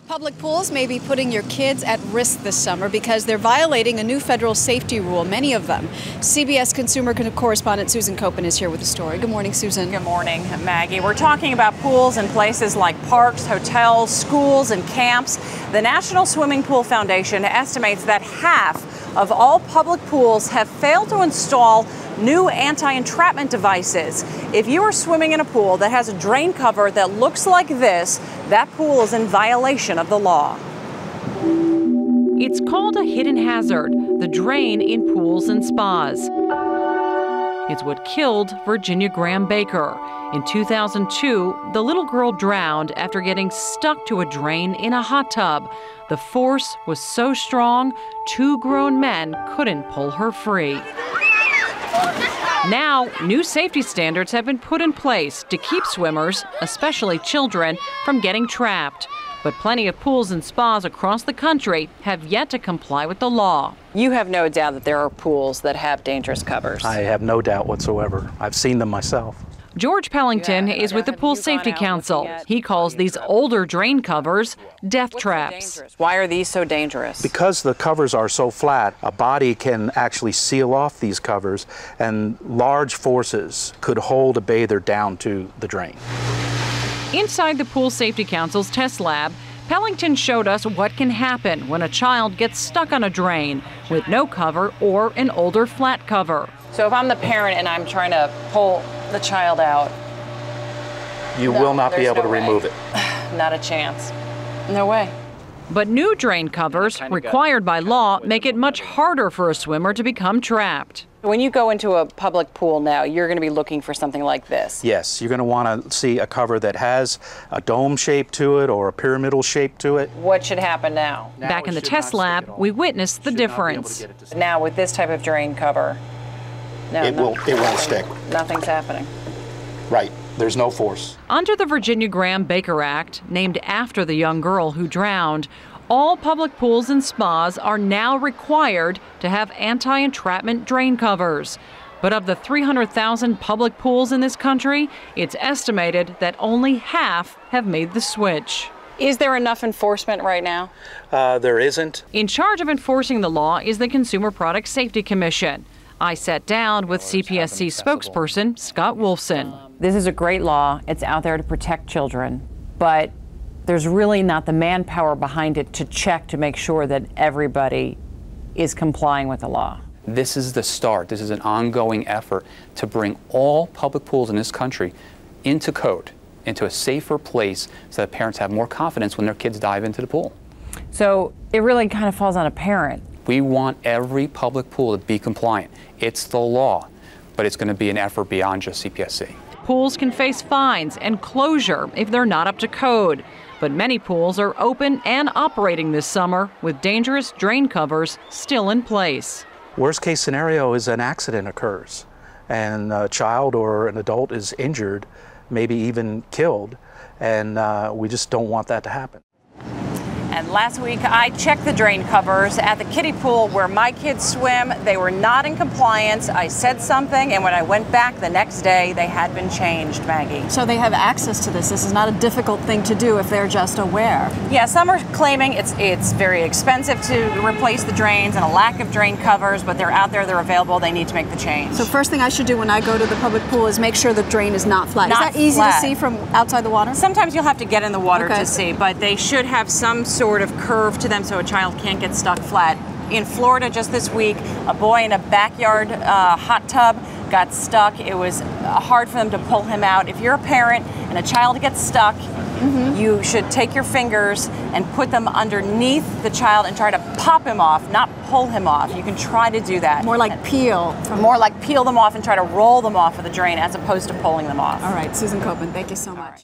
Public pools may be putting your kids at risk this summer because they're violating a new federal safety rule, many of them. CBS consumer correspondent Susan Koeppen is here with the story. Good morning, Susan. Good morning, Maggie. We're talking about pools in places like parks, hotels, schools, and camps. The National Swimming Pool Foundation estimates that half of all public pools have failed to install new anti-entrapment devices. If you are swimming in a pool that has a drain cover that looks like this, that pool is in violation of the law. It's called a hidden hazard, the drain in pools and spas. It's what killed Virginia Graham Baker. In 2002, the little girl drowned after getting stuck to a drain in a hot tub. The force was so strong, two grown men couldn't pull her free. Now, new safety standards have been put in place to keep swimmers, especially children, from getting trapped. But plenty of pools and spas across the country have yet to comply with the law. You have no doubt that there are pools that have dangerous covers. I have no doubt whatsoever. I've seen them myself. George Pellington is with the Pool Safety Council. He calls these older drain covers death traps. Why are these so dangerous? Because the covers are so flat, a body can actually seal off these covers, and large forces could hold a bather down to the drain. Inside the Pool Safety Council's test lab, Pellington showed us what can happen when a child gets stuck on a drain with no cover or an older flat cover. So if I'm the parent and I'm trying to pull the child out, you will not be able to remove it. Not a chance. No way. But new drain covers, required by law, make it much harder for a swimmer to become trapped. When you go into a public pool now, you're going to be looking for something like this. Yes, you're going to want to see a cover that has a dome shape to it or a pyramidal shape to it. What should happen now? Back in the test lab, we witnessed the difference. Now with this type of drain cover, it won't stick. Nothing's happening. Right. There's no force. Under the Virginia Graham Baker Act, named after the young girl who drowned, all public pools and spas are now required to have anti-entrapment drain covers. But of the 300,000 public pools in this country, it's estimated that only half have made the switch. Is there enough enforcement right now? There isn't. In charge of enforcing the law is the Consumer Product Safety Commission. I sat down with CPSC spokesperson Scott Wolfson. This is a great law. It's out there to protect children, but there's really not the manpower behind it to check to make sure that everybody is complying with the law. This is the start. This is an ongoing effort to bring all public pools in this country into code, into a safer place so that parents have more confidence when their kids dive into the pool. So it really kind of falls on a parent. We want every public pool to be compliant. It's the law, but it's going to be an effort beyond just CPSC. Pools can face fines and closure if they're not up to code. But many pools are open and operating this summer with dangerous drain covers still in place. Worst case scenario is an accident occurs and a child or an adult is injured, maybe even killed, and we just don't want that to happen. And last week, I checked the drain covers at the kiddie pool where my kids swim. They were not in compliance. I said something, and when I went back the next day, they had been changed, Maggie. So they have access to this. This is not a difficult thing to do if they're just aware. Yeah, some are claiming it's very expensive to replace the drains and a lack of drain covers, but they're out there, they're available, they need to make the change. So first thing I should do when I go to the public pool is make sure the drain is not flat. Not is that easy flat. to see from outside the water? Sometimes you'll have to get in the water Okay. to see, but they should have some sort of curve to them so a child can't get stuck flat. In Florida just this week, a boy in a backyard hot tub got stuck. It was hard for them to pull him out. If you're a parent and a child gets stuck, you should take your fingers and put them underneath the child and try to pop him off, not pull him off. You can try to do that. More like peel. More like peel them off and try to roll them off of the drain as opposed to pulling them off. All right, Susan Koeppen, thank you so much.